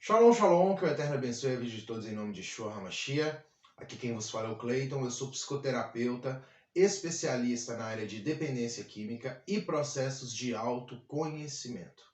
Shalom, shalom, que o Eterno abençoe a vida de todos em nome de Yeshua HaMashiach. Aqui quem vos fala é o Cleiton, eu sou psicoterapeuta, especialista na área de dependência química e processos de autoconhecimento.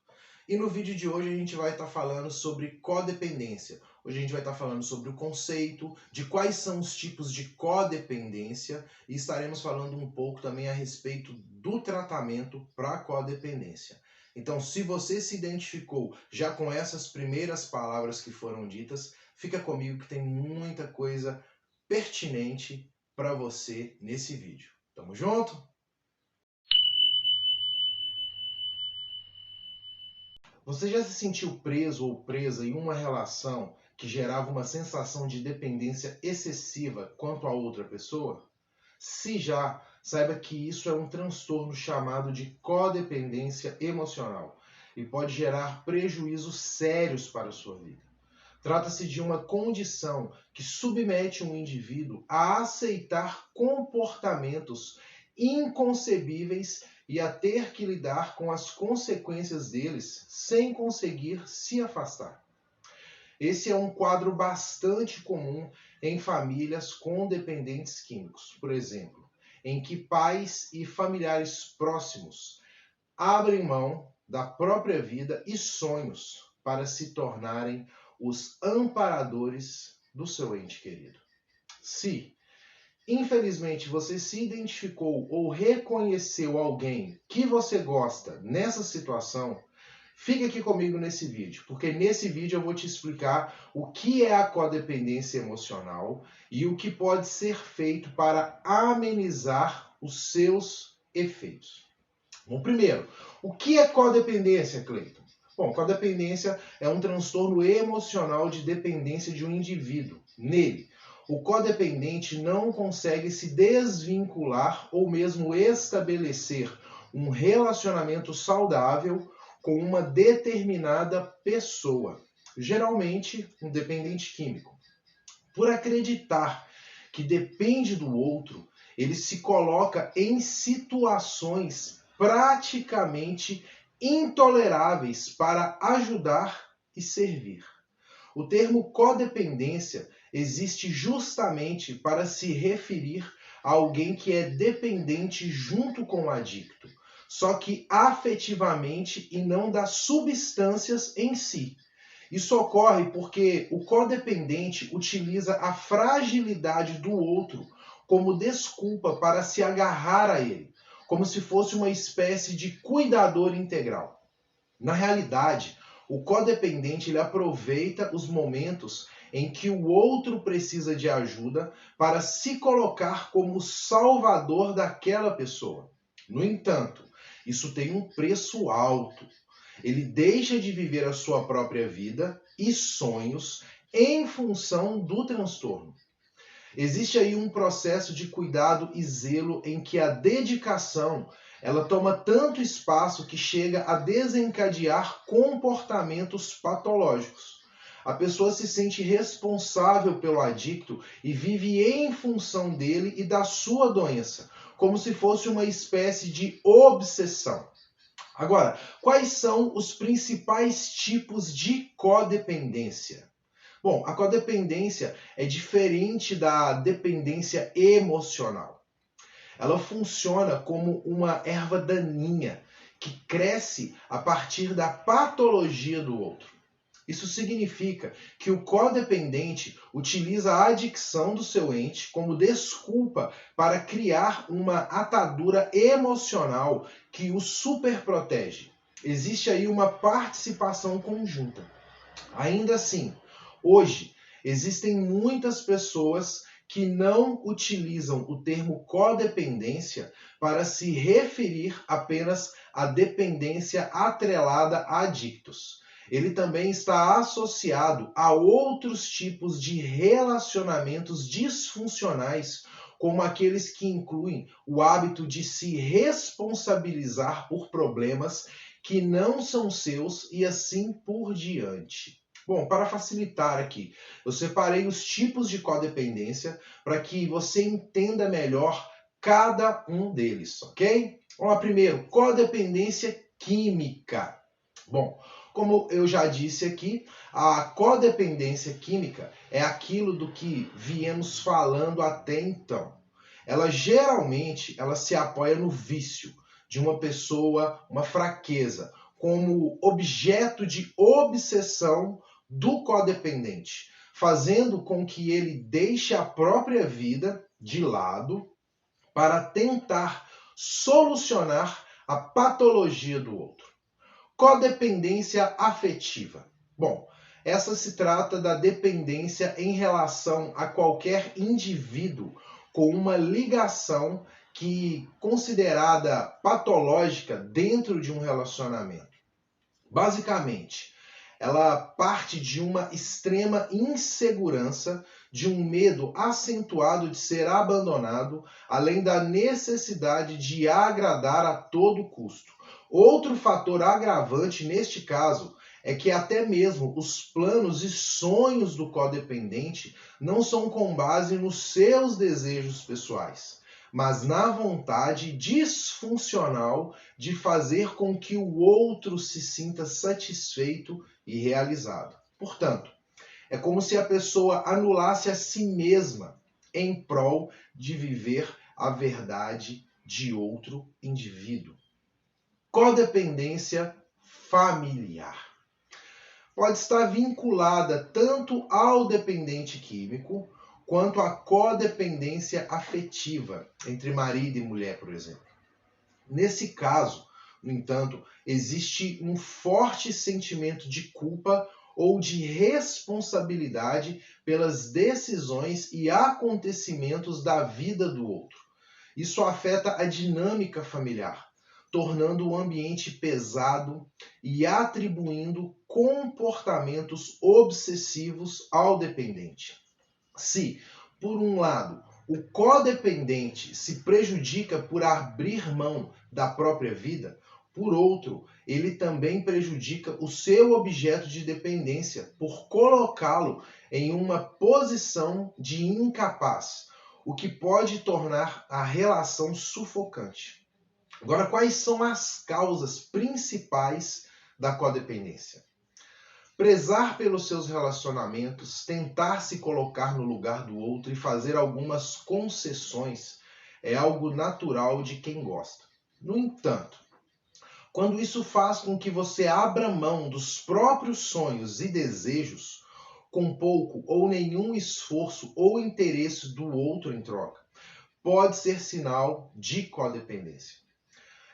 E no vídeo de hoje a gente vai estar falando sobre codependência. Hoje a gente vai estar falando sobre o conceito, de quais são os tipos de codependência e estaremos falando um pouco também a respeito do tratamento para codependência. Então, se você se identificou já com essas primeiras palavras que foram ditas, fica comigo que tem muita coisa pertinente para você nesse vídeo. Tamo junto? Você já se sentiu preso ou presa em uma relação que gerava uma sensação de dependência excessiva quanto a outra pessoa? Se já, saiba que isso é um transtorno chamado de codependência emocional e pode gerar prejuízos sérios para a sua vida. Trata-se de uma condição que submete um indivíduo a aceitar comportamentos inconcebíveis e a ter que lidar com as consequências deles sem conseguir se afastar. Esse é um quadro bastante comum em famílias com dependentes químicos, por exemplo, em que pais e familiares próximos abrem mão da própria vida e sonhos para se tornarem os amparadores do seu ente querido. Se, infelizmente, você se identificou ou reconheceu alguém que você gosta nessa situação, fique aqui comigo nesse vídeo, porque nesse vídeo eu vou te explicar o que é a codependência emocional e o que pode ser feito para amenizar os seus efeitos. Bom, primeiro, o que é codependência, Cleiton? Bom, codependência é um transtorno emocional de dependência de um indivíduo. Nele, o codependente não consegue se desvincular ou mesmo estabelecer um relacionamento saudável com uma determinada pessoa, geralmente um dependente químico. Por acreditar que depende do outro, ele se coloca em situações praticamente intoleráveis para ajudar e servir. O termo codependência existe justamente para se referir a alguém que é dependente junto com o adicto, só que afetivamente e não das substâncias em si. Isso ocorre porque o codependente utiliza a fragilidade do outro como desculpa para se agarrar a ele, como se fosse uma espécie de cuidador integral. Na realidade, o codependente ele aproveita os momentos em que o outro precisa de ajuda para se colocar como salvador daquela pessoa. No entanto, isso tem um preço alto. Ele deixa de viver a sua própria vida e sonhos em função do transtorno. Existe aí um processo de cuidado e zelo em que a dedicação ela toma tanto espaço que chega a desencadear comportamentos patológicos. A pessoa se sente responsável pelo adicto e vive em função dele e da sua doença, como se fosse uma espécie de obsessão. Agora, quais são os principais tipos de codependência? Bom, a codependência é diferente da dependência emocional. Ela funciona como uma erva daninha que cresce a partir da patologia do outro. Isso significa que o codependente utiliza a adicção do seu ente como desculpa para criar uma atadura emocional que o superprotege. Existe aí uma participação conjunta. Ainda assim, hoje, existem muitas pessoas que não utilizam o termo codependência para se referir apenas à dependência atrelada a adictos. Ele também está associado a outros tipos de relacionamentos disfuncionais, como aqueles que incluem o hábito de se responsabilizar por problemas que não são seus e assim por diante. Bom, para facilitar aqui, eu separei os tipos de codependência para que você entenda melhor cada um deles, ok? Vamos lá, primeiro, codependência química. Bom, Como eu já disse aqui, a codependência química é aquilo do que viemos falando até então. Ela geralmente se apoia no vício de uma pessoa, uma fraqueza, como objeto de obsessão do codependente, fazendo com que ele deixe a própria vida de lado para tentar solucionar a patologia do outro. Codependência afetiva. Bom, essa se trata da dependência em relação a qualquer indivíduo com uma ligação que considerada patológica dentro de um relacionamento. Basicamente, ela parte de uma extrema insegurança, de um medo acentuado de ser abandonado, além da necessidade de agradar a todo custo. Outro fator agravante neste caso é que até mesmo os planos e sonhos do codependente não são com base nos seus desejos pessoais, mas na vontade disfuncional de fazer com que o outro se sinta satisfeito e realizado. Portanto, é como se a pessoa anulasse a si mesma em prol de viver a verdade de outro indivíduo. Codependência familiar. Pode estar vinculada tanto ao dependente químico quanto à codependência afetiva entre marido e mulher, por exemplo. Nesse caso, no entanto, existe um forte sentimento de culpa ou de responsabilidade pelas decisões e acontecimentos da vida do outro. Isso afeta a dinâmica familiar, tornando o ambiente pesado e atribuindo comportamentos obsessivos ao dependente. Se, por um lado, o codependente se prejudica por abrir mão da própria vida, por outro, ele também prejudica o seu objeto de dependência por colocá-lo em uma posição de incapaz, o que pode tornar a relação sufocante. Agora, quais são as causas principais da codependência? Prezar pelos seus relacionamentos, tentar se colocar no lugar do outro e fazer algumas concessões é algo natural de quem gosta. No entanto, quando isso faz com que você abra mão dos próprios sonhos e desejos, com pouco ou nenhum esforço ou interesse do outro em troca, pode ser sinal de codependência.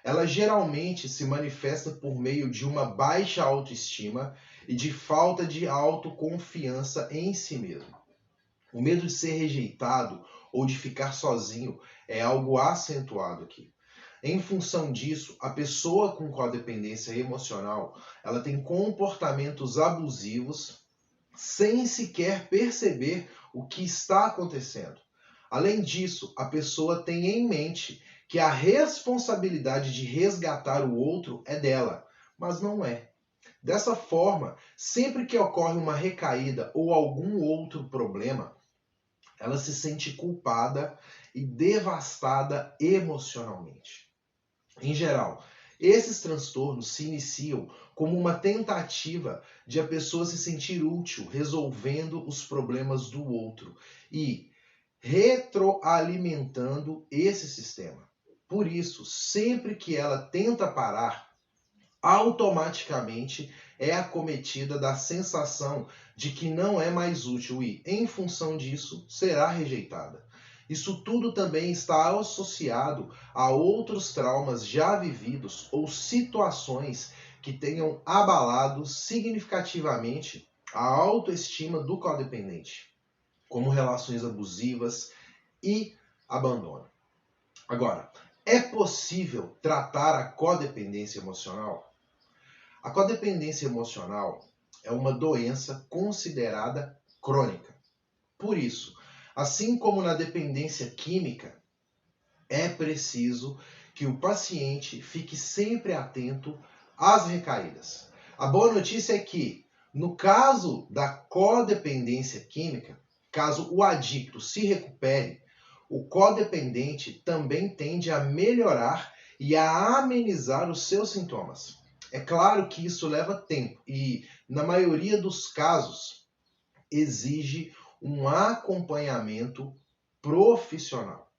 Ela geralmente se manifesta por meio de uma baixa autoestima e de falta de autoconfiança em si mesmo. O medo de ser rejeitado ou de ficar sozinho é algo acentuado aqui. Em função disso, a pessoa com codependência emocional, ela tem comportamentos abusivos sem sequer perceber o que está acontecendo. Além disso, a pessoa tem em mente que a responsabilidade de resgatar o outro é dela, mas não é. Dessa forma, sempre que ocorre uma recaída ou algum outro problema, ela se sente culpada e devastada emocionalmente. Em geral, esses transtornos se iniciam como uma tentativa de a pessoa se sentir útil resolvendo os problemas do outro e retroalimentando esse sistema. Por isso, sempre que ela tenta parar, automaticamente é acometida da sensação de que não é mais útil e, em função disso, será rejeitada. Isso tudo também está associado a outros traumas já vividos ou situações que tenham abalado significativamente a autoestima do codependente, como relações abusivas e abandono. Agora, é possível tratar a codependência emocional? A codependência emocional é uma doença considerada crônica. Por isso, assim como na dependência química, é preciso que o paciente fique sempre atento às recaídas. A boa notícia é que, no caso da codependência química, caso o adicto se recupere, o codependente também tende a melhorar e a amenizar os seus sintomas. É claro que isso leva tempo e, na maioria dos casos, exige um acompanhamento profissional.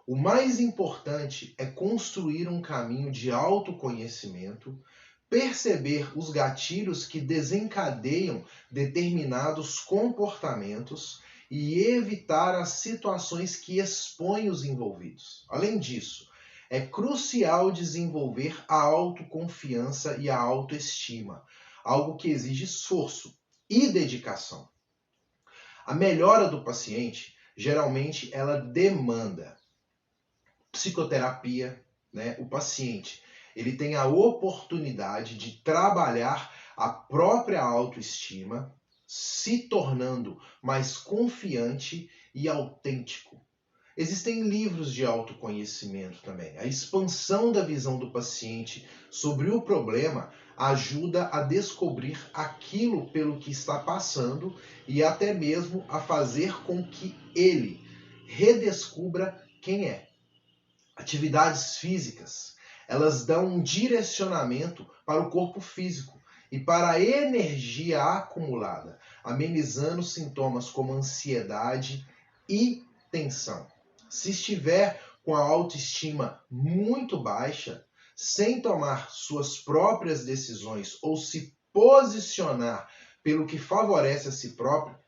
O mais importante é construir um caminho de autoconhecimento, perceber os gatilhos que desencadeiam determinados comportamentos e evitar as situações que expõem os envolvidos. Além disso, é crucial desenvolver a autoconfiança e a autoestima, algo que exige esforço e dedicação. A melhora do paciente, geralmente, ela demanda psicoterapia, né? O paciente, ele tem a oportunidade de trabalhar a própria autoestima, se tornando mais confiante e autêntico. Existem livros de autoconhecimento também. A expansão da visão do paciente sobre o problema ajuda a descobrir aquilo pelo que está passando e até mesmo a fazer com que ele redescubra quem é. Atividades físicas, elas dão um direcionamento para o corpo físico e para a energia acumulada, amenizando sintomas como ansiedade e tensão. Se estiver com a autoestima muito baixa, sem tomar suas próprias decisões ou se posicionar pelo que favorece a si próprio,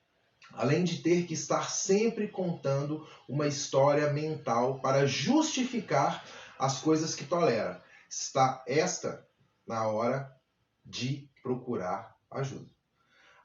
além de ter que estar sempre contando uma história mental para justificar as coisas que tolera, está na hora de procurar ajuda.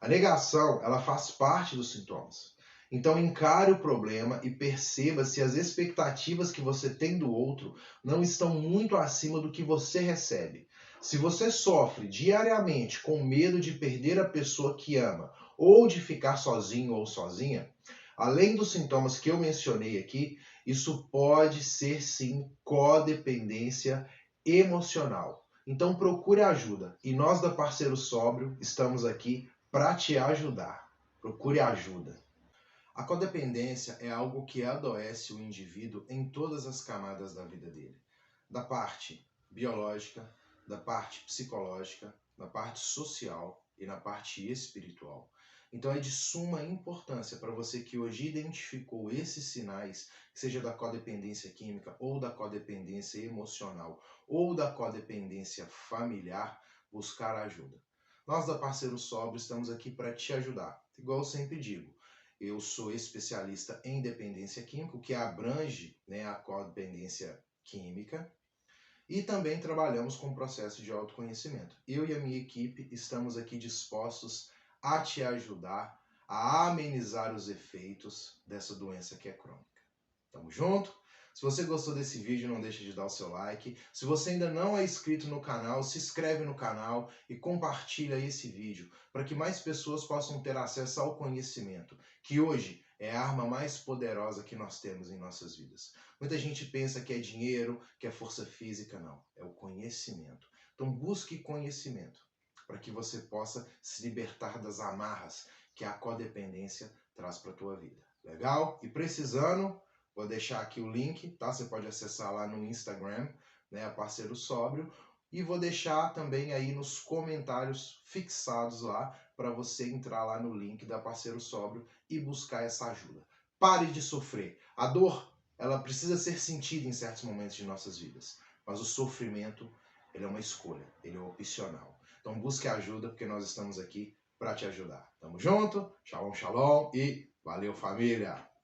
A negação, ela faz parte dos sintomas. Então encare o problema e perceba se as expectativas que você tem do outro não estão muito acima do que você recebe. Se você sofre diariamente com medo de perder a pessoa que ama ou de ficar sozinho ou sozinha, além dos sintomas que eu mencionei aqui, isso pode ser sim codependência emocional. Então procure ajuda. E nós da Parceiro Sóbrio estamos aqui para te ajudar. Procure ajuda. A codependência é algo que adoece o indivíduo em todas as camadas da vida dele. Da parte biológica, da parte psicológica, da parte social e na parte espiritual. Então é de suma importância para você que hoje identificou esses sinais, seja da codependência química ou da codependência emocional ou da codependência familiar, buscar ajuda. Nós da Parceiro Sóbrio estamos aqui para te ajudar. Igual eu sempre digo, eu sou especialista em dependência química, o que abrange, né, a codependência química, e também trabalhamos com o processo de autoconhecimento. Eu e a minha equipe estamos aqui dispostos a te ajudar a amenizar os efeitos dessa doença que é crônica. Tamo junto? Se você gostou desse vídeo, não deixe de dar o seu like. Se você ainda não é inscrito no canal, se inscreve no canal e compartilha esse vídeo para que mais pessoas possam ter acesso ao conhecimento, que hoje é a arma mais poderosa que nós temos em nossas vidas. Muita gente pensa que é dinheiro, que é força física, não. É o conhecimento. Então busque conhecimento para que você possa se libertar das amarras que a codependência traz para a tua vida. Legal? E precisando, vou deixar aqui o link, tá? Você pode acessar lá no Instagram, né, a Parceiro Sóbrio, e vou deixar também aí nos comentários fixados lá para você entrar lá no link da Parceiro Sóbrio e buscar essa ajuda. Pare de sofrer. A dor, ela precisa ser sentida em certos momentos de nossas vidas, mas o sofrimento, ele é uma escolha, ele é opcional. Então busque ajuda, porque nós estamos aqui para te ajudar. Tamo junto, shalom, shalom e valeu, família!